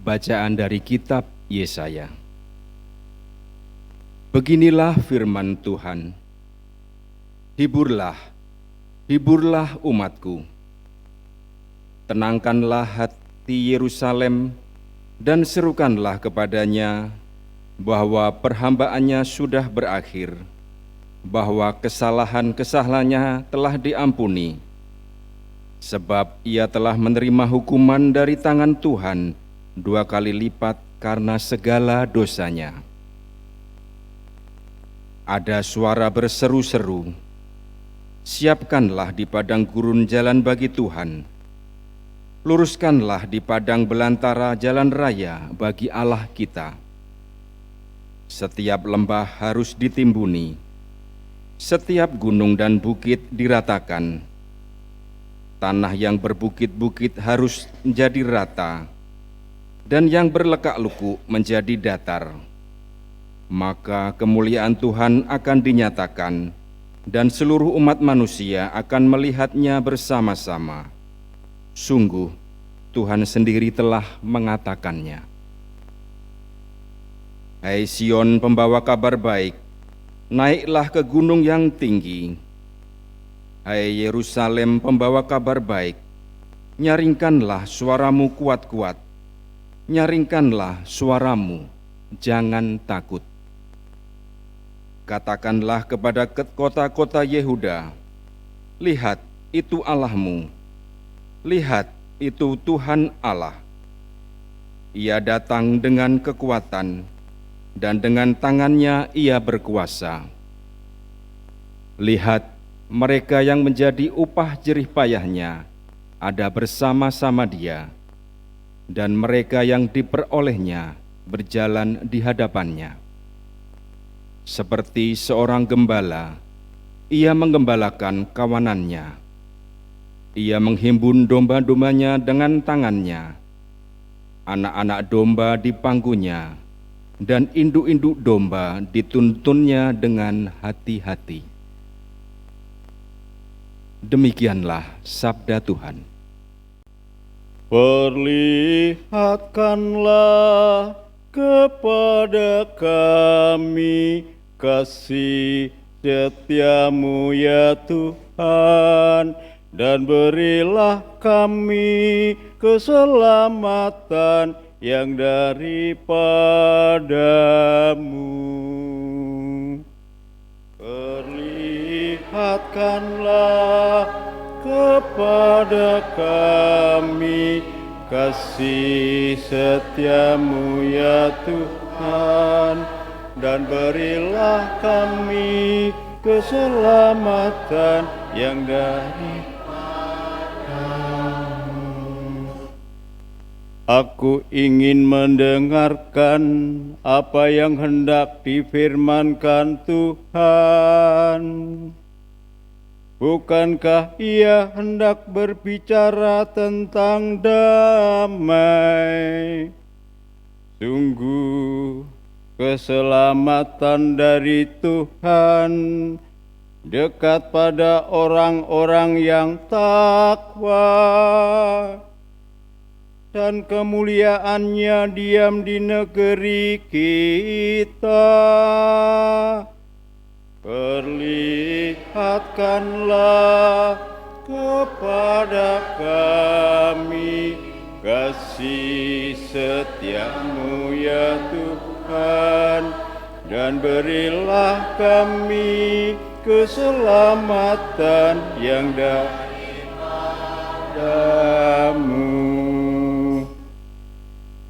Bacaan dari kitab Yesaya. Beginilah firman Tuhan. Hiburlah, hiburlah umatku. Tenangkanlah hati Yerusalem dan serukanlah kepadanya bahwa perhambaannya sudah berakhir, bahwa kesalahan-kesalahannya telah diampuni, sebab ia telah menerima hukuman dari tangan Tuhan 2 kali lipat karena segala dosanya. Ada suara berseru-seru, siapkanlah di padang gurun jalan bagi Tuhan, luruskanlah di padang belantara jalan raya bagi Allah kita. Setiap lembah harus ditimbuni, setiap gunung dan bukit diratakan. Tanah yang berbukit-bukit harus menjadi rata, dan yang berlekak-lekuk menjadi datar. Maka kemuliaan Tuhan akan dinyatakan, dan seluruh umat manusia akan melihatnya bersama-sama. Sungguh, Tuhan sendiri telah mengatakannya. Hai Sion, pembawa kabar baik, naiklah ke gunung yang tinggi. Hai Yerusalem, pembawa kabar baik, nyaringkanlah suaramu kuat-kuat. Nyaringkanlah suaramu, jangan takut. Katakanlah kepada kota-kota Yehuda, lihat, itu Allahmu. Lihat, itu Tuhan Allah. Ia datang dengan kekuatan, dan dengan tangannya ia berkuasa. Lihat, mereka yang menjadi upah jerih payahnya ada bersama-sama dia, dan mereka yang diperolehnya berjalan di hadapannya. Seperti seorang gembala, ia menggembalakan kawanannya. Ia menghimpun domba-dombanya dengan tangannya, anak-anak domba dipangkunya, dan induk-induk domba dituntunnya dengan hati-hati. Demikianlah sabda Tuhan. Perlihatkanlah kepada kami kasih setiamu ya Tuhan, dan berilah kami keselamatan yang daripadamu. Perlihatkanlah kepada kami kasih setiamu ya Tuhan, dan berilah kami keselamatan yang daripadamu. Aku ingin mendengarkan apa yang hendak difirmankan Tuhan. Bukankah ia hendak berbicara tentang damai? Sungguh, keselamatan dari Tuhan dekat pada orang-orang yang takwa, dan kemuliaannya diam di negeri kita. Perlihatkanlah kepada kami kasih setiamu ya Tuhan, dan berilah kami keselamatan yang daripadamu.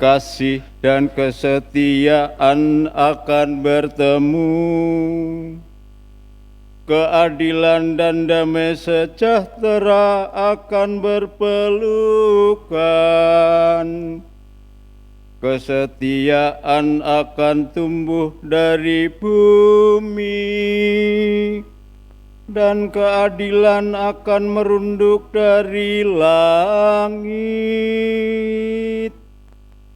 Kasih dan kesetiaan akan bertemu, keadilan dan damai sejahtera akan berpelukan. Kesetiaan akan tumbuh dari bumi, dan keadilan akan merunduk dari langit.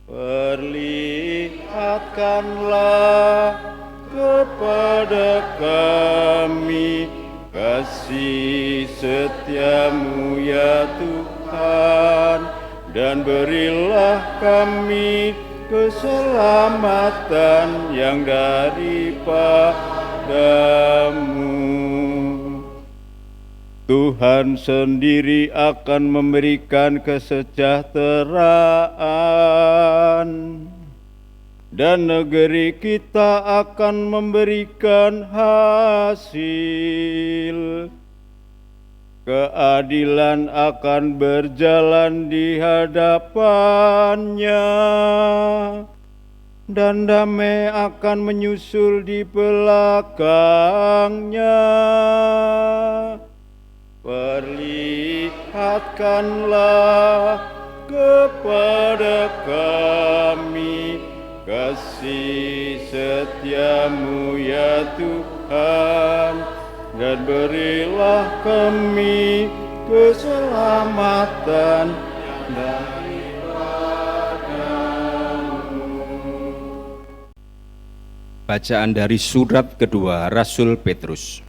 Perlihatkanlah kepada kami kasih setiamu ya Tuhan, dan berilah kami keselamatan yang daripadamu. Tuhan sendiri akan memberikan kesejahteraan, dan negeri kita akan memberikan hasil. Keadilan akan berjalan di hadapannya, dan damai akan menyusul di belakangnya. Perlihatkanlah kepada kami kasih setiamu ya Tuhan, dan berilah kami keselamatan daripadamu. Bacaan dari surat kedua Rasul Petrus.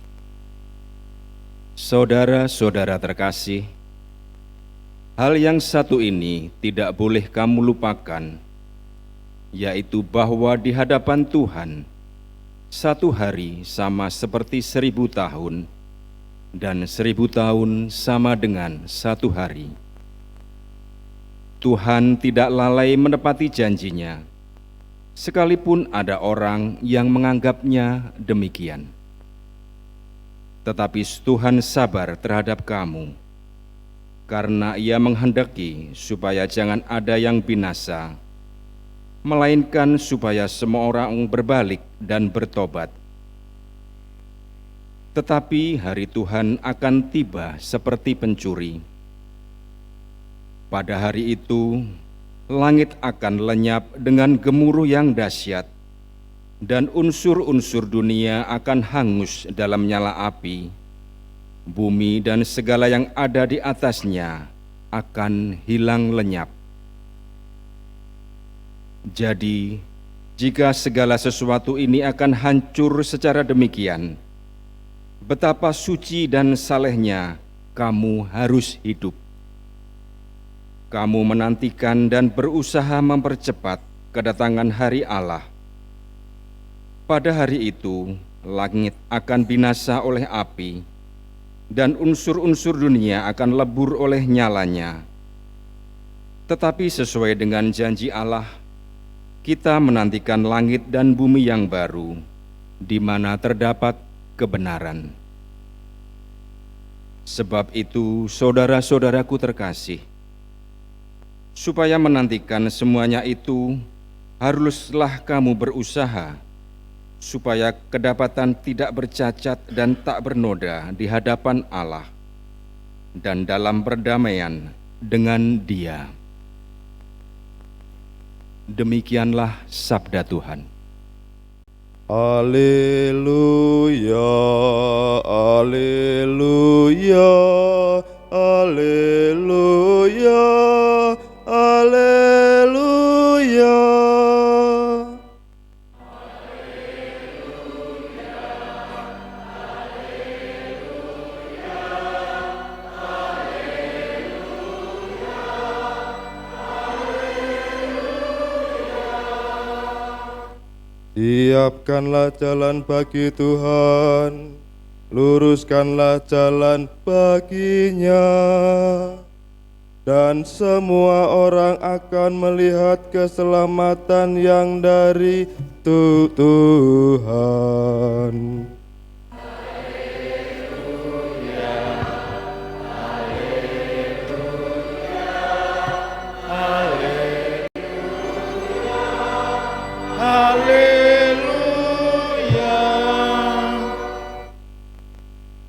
Saudara-saudara terkasih, hal yang satu ini tidak boleh kamu lupakan, yaitu bahwa di hadapan Tuhan, satu hari sama seperti 1000 tahun, dan 1000 tahun sama dengan satu hari. Tuhan tidak lalai menepati janjinya, sekalipun ada orang yang menganggapnya demikian. Tetapi Tuhan sabar terhadap kamu, karena Ia menghendaki supaya jangan ada yang binasa, melainkan supaya semua orang berbalik dan bertobat. Tetapi hari Tuhan akan tiba seperti pencuri. Pada hari itu, langit akan lenyap dengan gemuruh yang dahsyat, dan unsur-unsur dunia akan hangus dalam nyala api. Bumi dan segala yang ada di atasnya akan hilang lenyap. Jadi, jika segala sesuatu ini akan hancur secara demikian, betapa suci dan salehnya kamu harus hidup. Kamu menantikan dan berusaha mempercepat kedatangan hari Allah. Pada hari itu, langit akan binasa oleh api, dan unsur-unsur dunia akan lebur oleh nyalanya. Tetapi sesuai dengan janji Allah, kita menantikan langit dan bumi yang baru, di mana terdapat kebenaran. Sebab itu, saudara-saudaraku terkasih, supaya menantikan semuanya itu, haruslah kamu berusaha, supaya kedapatan tidak bercacat dan tak bernoda di hadapan Allah, dan dalam perdamaian dengan Dia. Demikianlah sabda Tuhan. Haleluya, haleluya, haleluya, haleluya. Siapkanlah jalan bagi Tuhan, luruskanlah jalan baginya, dan semua orang akan melihat keselamatan yang dari Tuhan.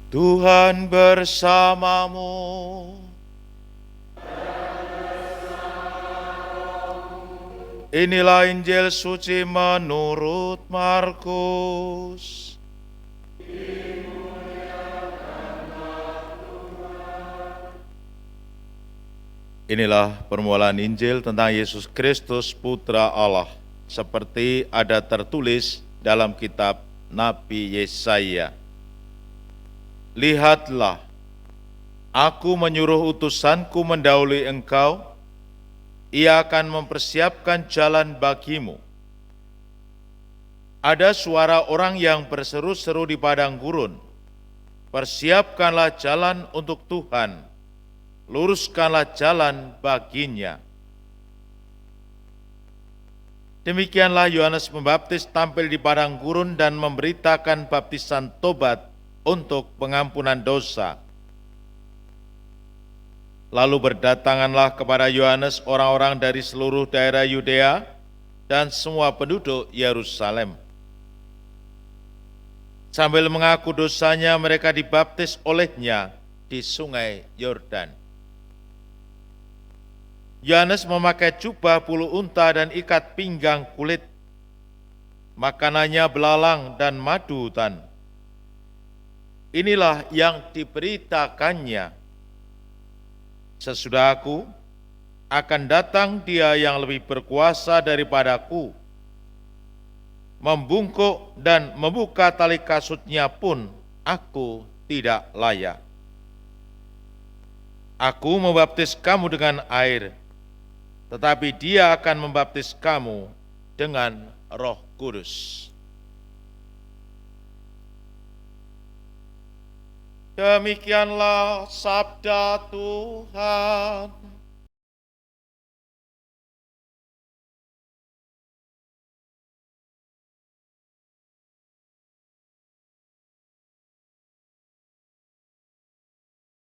Tuhan bersamamu. Inilah Injil suci menurut Markus. Inilah permulaan Injil tentang Yesus Kristus Putra Allah, seperti ada tertulis dalam kitab Nabi Yesaya. Lihatlah, aku menyuruh utusanku mendahului engkau, Ia akan mempersiapkan jalan bagimu. Ada suara orang yang berseru-seru di padang gurun, persiapkanlah jalan untuk Tuhan, luruskanlah jalan baginya. Demikianlah Yohanes Pembaptis tampil di padang gurun dan memberitakan baptisan tobat untuk pengampunan dosa. Lalu berdatanganlah kepada Yohanes orang-orang dari seluruh daerah Yudea dan semua penduduk Yerusalem. Sambil mengaku dosanya, mereka dibaptis olehnya di sungai Yordan. Yohanes memakai jubah bulu unta dan ikat pinggang kulit. Makanannya belalang dan madu hutan. Inilah yang diberitakannya. Sesudah aku, akan datang Dia yang lebih berkuasa daripadaku. Membungkuk dan membuka tali kasutnya pun aku tidak layak. Aku membaptis kamu dengan air, tetapi Dia akan membaptis kamu dengan Roh Kudus. Demikianlah sabda Tuhan.